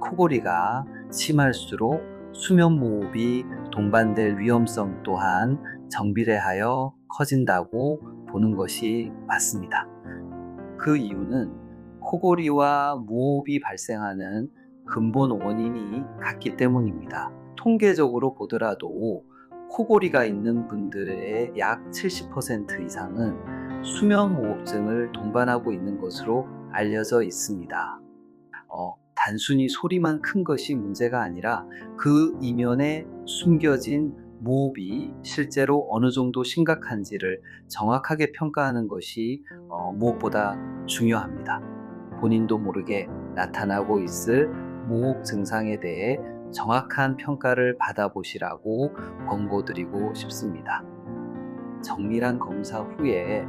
코골이가 심할수록 수면무호흡이 동반될 위험성 또한 정비례하여 커진다고 보는 것이 맞습니다. 그 이유는 코골이와 무호흡이 발생하는 근본 원인이 같기 때문입니다. 통계적으로 보더라도 코골이가 있는 분들의 약 70% 이상은 수면무호흡증을 동반하고 있는 것으로 알려져 있습니다. 단순히 소리만 큰 것이 문제가 아니라 그 이면에 숨겨진 무호흡이 실제로 어느 정도 심각한지를 정확하게 평가하는 것이 무엇보다 중요합니다. 본인도 모르게 나타나고 있을 무호흡 증상에 대해 정확한 평가를 받아보시라고 권고드리고 싶습니다. 정밀한 검사 후에